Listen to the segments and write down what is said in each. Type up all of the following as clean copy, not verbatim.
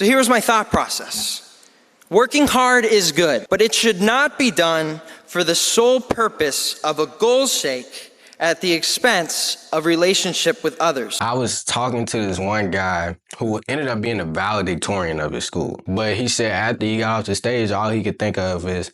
So here was my thought process. Working hard is good, but it should not be done for the sole purpose of a goal's sake at the expense of relationship with others. I was talking to this one guy who ended up being a valedictorian of his school. But he said after he got off the stage, all he could think of is,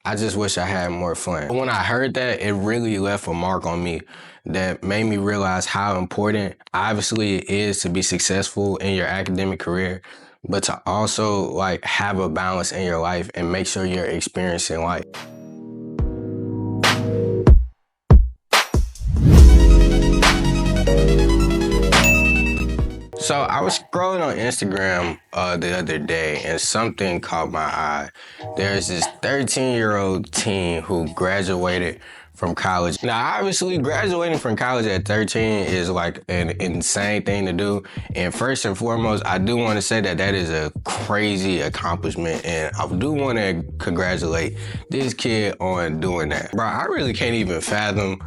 I just wish I had more fun. When I heard that, it really left a mark on me that made me realize how important obviously it is to be successful in your academic career, but to also like have a balance in your life and make sure you're experiencing life. So I was scrolling on Instagram the other day and something caught my eye. There's this 13-year-old teen who graduated from college. Now, obviously, graduating from college at 13 is like an insane thing to do. And first and foremost, I do want to say that that is a crazy accomplishment. And I do want to congratulate this kid on doing that. Bro, I really can't even fathom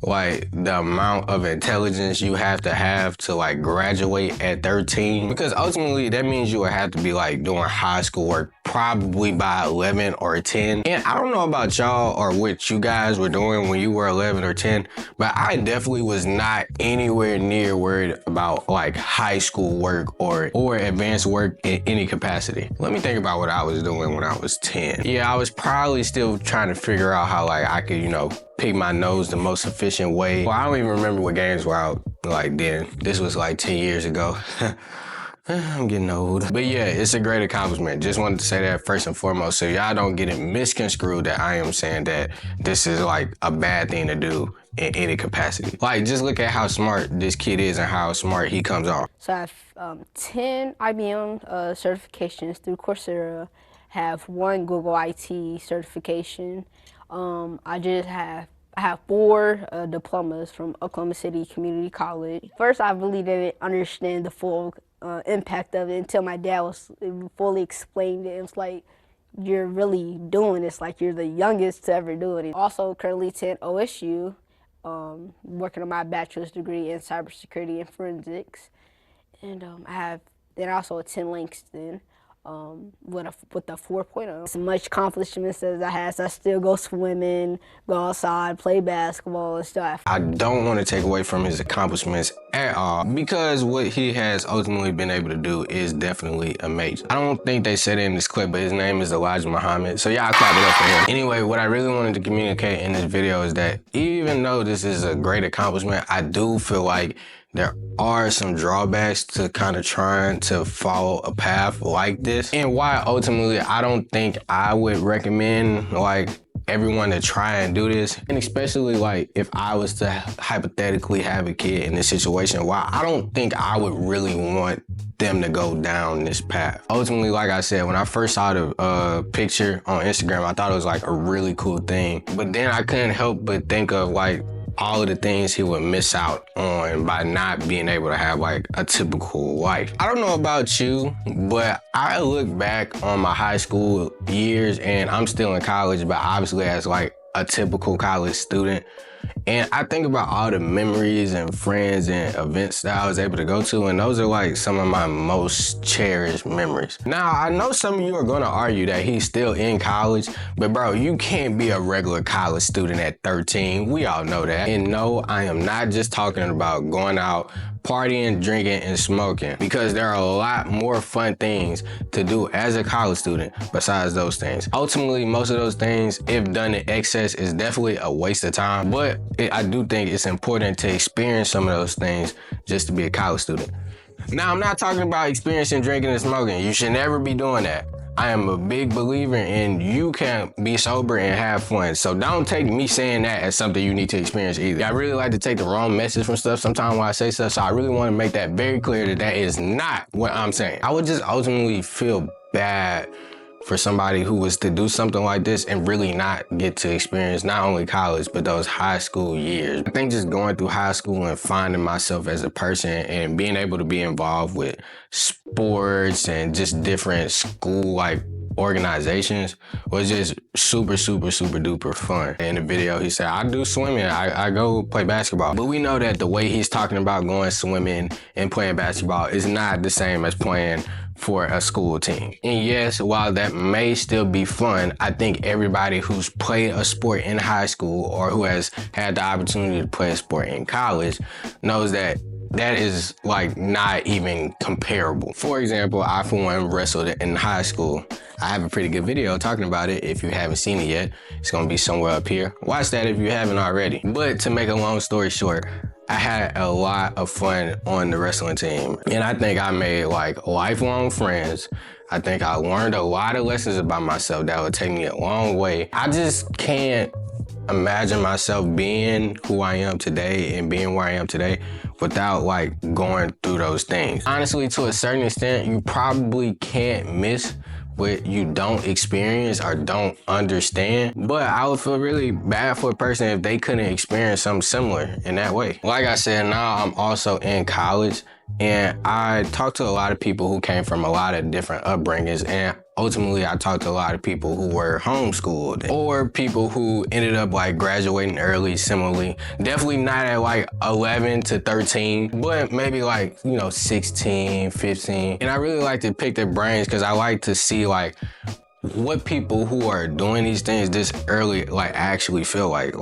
like the amount of intelligence you have to like graduate at 13, because ultimately that means you would have to be like doing high school work probably by 11 or 10. And I don't know about y'all or what you guys were doing when you were 11 or 10, but I definitely was not anywhere near worried about like high school work or advanced work in any capacity. Let me think about what I was doing when I was 10. Yeah, I was probably still trying to figure out how like I could, pick my nose the most efficient way. Well, I don't even remember what games were out like then. This was like 10 years ago. I'm getting old. But yeah, it's a great accomplishment. Just wanted to say that first and foremost, so y'all don't get it misconstrued that I am saying that this is like a bad thing to do in any capacity. Like, just look at how smart this kid is and how smart he comes off. So I have 10 IBM certifications through Coursera, have 1 Google IT certification. I have 4 diplomas from Oklahoma City Community College. First, I really didn't understand the full impact of it until my dad fully explained it. It was like, you're really doing this, like you're the youngest to ever do it. Also currently attend OSU, working on my bachelor's degree in cybersecurity and forensics. And I also attend Langston. With a 4.0. As much accomplishments as I had, so I still go swimming, go outside, play basketball and stuff. I don't want to take away from his accomplishments at all, because what he has ultimately been able to do is definitely amazing. I don't think they said it in this clip, but his name is Elijah Muhammad, so y'all clap it up for him. Anyway, what I really wanted to communicate in this video is that even though this is a great accomplishment, I do feel like there are some drawbacks to kind of trying to follow a path like this, and why ultimately I don't think I would recommend like everyone to try and do this. And especially like if I was to hypothetically have a kid in this situation, why I don't think I would really want them to go down this path. Ultimately, like I said, when I first saw the picture on Instagram, I thought it was like a really cool thing, but then I couldn't help but think of like all of the things he would miss out on by not being able to have like a typical life. I don't know about you, but I look back on my high school years, and I'm still in college, but obviously as like a typical college student. And I think about all the memories and friends and events that I was able to go to, and those are like some of my most cherished memories. Now, I know some of you are gonna argue that he's still in college, but bro, you can't be a regular college student at 13. We all know that. And no, I am not just talking about going out, partying, drinking, and smoking, because there are a lot more fun things to do as a college student besides those things. Ultimately, most of those things, if done in excess, is definitely a waste of time, but I do think it's important to experience some of those things just to be a college student. Now, I'm not talking about experiencing drinking and smoking. You should never be doing that. I am a big believer in you can be sober and have fun. So don't take me saying that as something you need to experience either. I really like to take the wrong message from stuff sometimes when I say stuff, so I really want to make that very clear that that is not what I'm saying. I would just ultimately feel bad for somebody who was to do something like this and really not get to experience not only college, but those high school years. I think just going through high school and finding myself as a person and being able to be involved with sports and just different school like organizations was just super, super, super duper fun. In the video, he said, I do swimming, I go play basketball. But we know that the way he's talking about going swimming and playing basketball is not the same as playing for a school team. And yes, while that may still be fun, I think everybody who's played a sport in high school or who has had the opportunity to play a sport in college knows that that is like not even comparable. For example, I for one wrestled in high school. I have a pretty good video talking about it. If you haven't seen it yet, it's gonna be somewhere up here. Watch that if you haven't already. But to make a long story short, I had a lot of fun on the wrestling team. And I think I made like lifelong friends. I think I learned a lot of lessons about myself that would take me a long way. I just can't imagine myself being who I am today and being where I am today without like going through those things. Honestly, to a certain extent, you probably can't miss what you don't experience or don't understand. But I would feel really bad for a person if they couldn't experience something similar in that way. Like I said, now I'm also in college, and I talked to a lot of people who came from a lot of different upbringings, and ultimately I talked to a lot of people who were homeschooled or people who ended up like graduating early similarly. Definitely not at like 11 to 13, but maybe like, 16, 15. And I really like to pick their brains because I like to see like what people who are doing these things this early like actually feel like,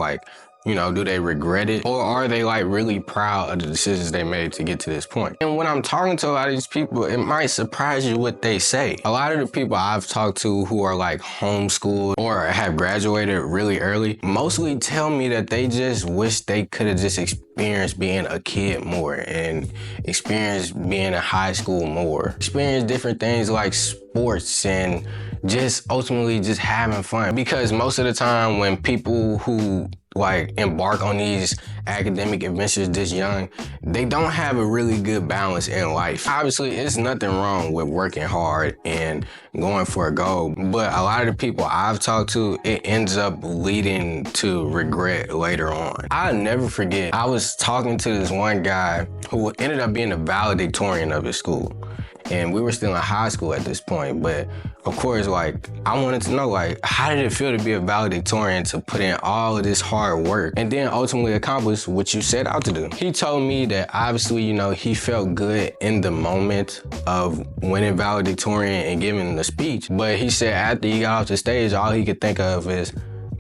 do they regret it? Or are they like really proud of the decisions they made to get to this point? And when I'm talking to a lot of these people, it might surprise you what they say. A lot of the people I've talked to who are like homeschooled or have graduated really early mostly tell me that they just wish they could have just experienced being a kid more and experienced being in high school more. Experience different things like sports and just ultimately just having fun. Because most of the time when people who like embark on these academic adventures this young, they don't have a really good balance in life. Obviously, it's nothing wrong with working hard and going for a goal, but a lot of the people I've talked to, it ends up leading to regret later on. I'll never forget, I was talking to this one guy who ended up being a valedictorian of his school. And we were still in high school at this point, but of course, like, I wanted to know, like, how did it feel to be a valedictorian, to put in all of this hard work and then ultimately accomplish what you set out to do? He told me that obviously, he felt good in the moment of winning valedictorian and giving the speech, but he said after he got off the stage, all he could think of is,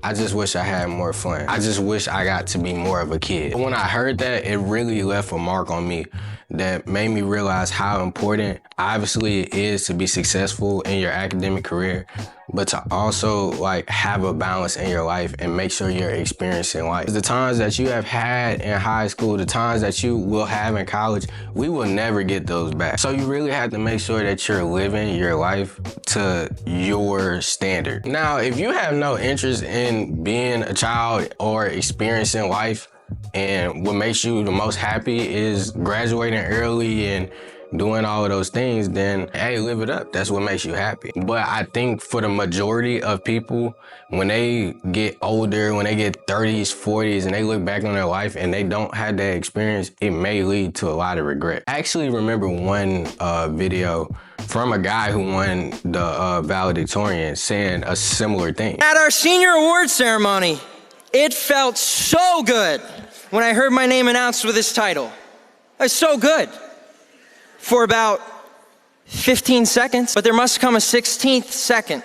I just wish I had more fun. I just wish I got to be more of a kid. When I heard that, it really left a mark on me that made me realize how important obviously it is to be successful in your academic career, but to also like have a balance in your life and make sure you're experiencing life. The times that you have had in high school, the times that you will have in college, we will never get those back. So you really have to make sure that you're living your life to your standard. Now, if you have no interest in being a child or experiencing life, and what makes you the most happy is graduating early and doing all of those things, then hey, live it up. That's what makes you happy. But I think for the majority of people, when they get older, when they get 30s, 40s, and they look back on their life and they don't have that experience, it may lead to a lot of regret. I actually remember one video from a guy who won the valedictorian saying a similar thing. At our senior awards ceremony, it felt so good when I heard my name announced with this title. It was so good for about 15 seconds, but there must come a 16th second.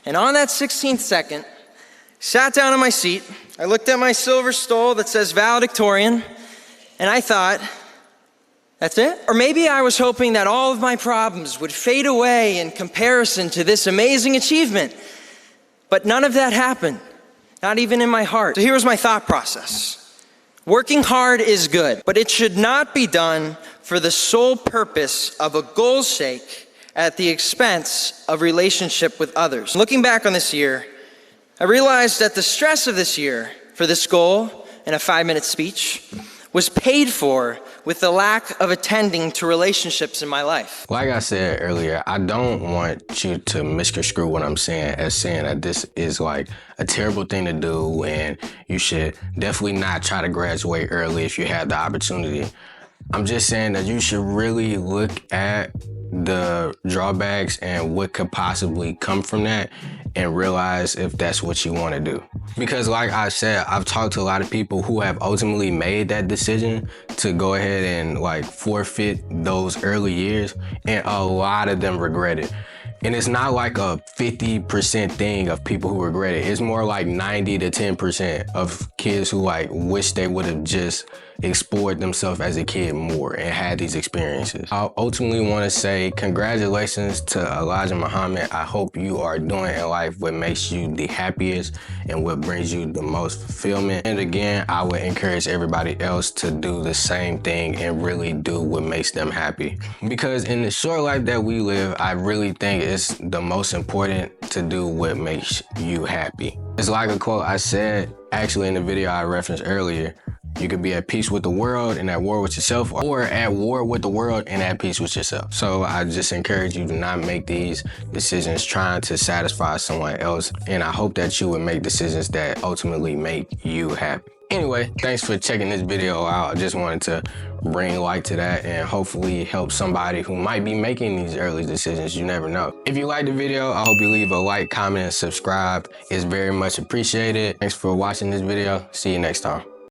And on that 16th second, sat down in my seat, I looked at my silver stole that says valedictorian, and I thought, that's it? Or maybe I was hoping that all of my problems would fade away in comparison to this amazing achievement. But none of that happened. Not even in my heart. So here was my thought process. Working hard is good, but it should not be done for the sole purpose of a goal's sake at the expense of relationship with others. Looking back on this year, I realized that the stress of this year for this goal in a 5-minute speech was paid for with the lack of attending to relationships in my life. Like I said earlier, I don't want you to misconstrue what I'm saying as saying that this is like a terrible thing to do and you should definitely not try to graduate early if you have the opportunity. I'm just saying that you should really look at the drawbacks and what could possibly come from that and realize if that's what you want to do. Because like I said, I've talked to a lot of people who have ultimately made that decision to go ahead and like forfeit those early years, and a lot of them regret it. And it's not like a 50% thing of people who regret it. It's more like 90 to 10% of kids who like wish they would have just explored themselves as a kid more and had these experiences. I ultimately want to say congratulations to Elijah Muhammad. I hope you are doing in life what makes you the happiest and what brings you the most fulfillment. And again, I would encourage everybody else to do the same thing and really do what makes them happy. Because in the short life that we live, I really think it's the most important to do what makes you happy. It's like a quote I said actually in the video I referenced earlier. You could be at peace with the world and at war with yourself, or at war with the world and at peace with yourself. So I just encourage you to not make these decisions trying to satisfy someone else. And I hope that you would make decisions that ultimately make you happy. Anyway, thanks for checking this video out. I just wanted to bring light to that and hopefully help somebody who might be making these early decisions. You never know. If you liked the video, I hope you leave a like, comment, and subscribe. It's very much appreciated. Thanks for watching this video. See you next time.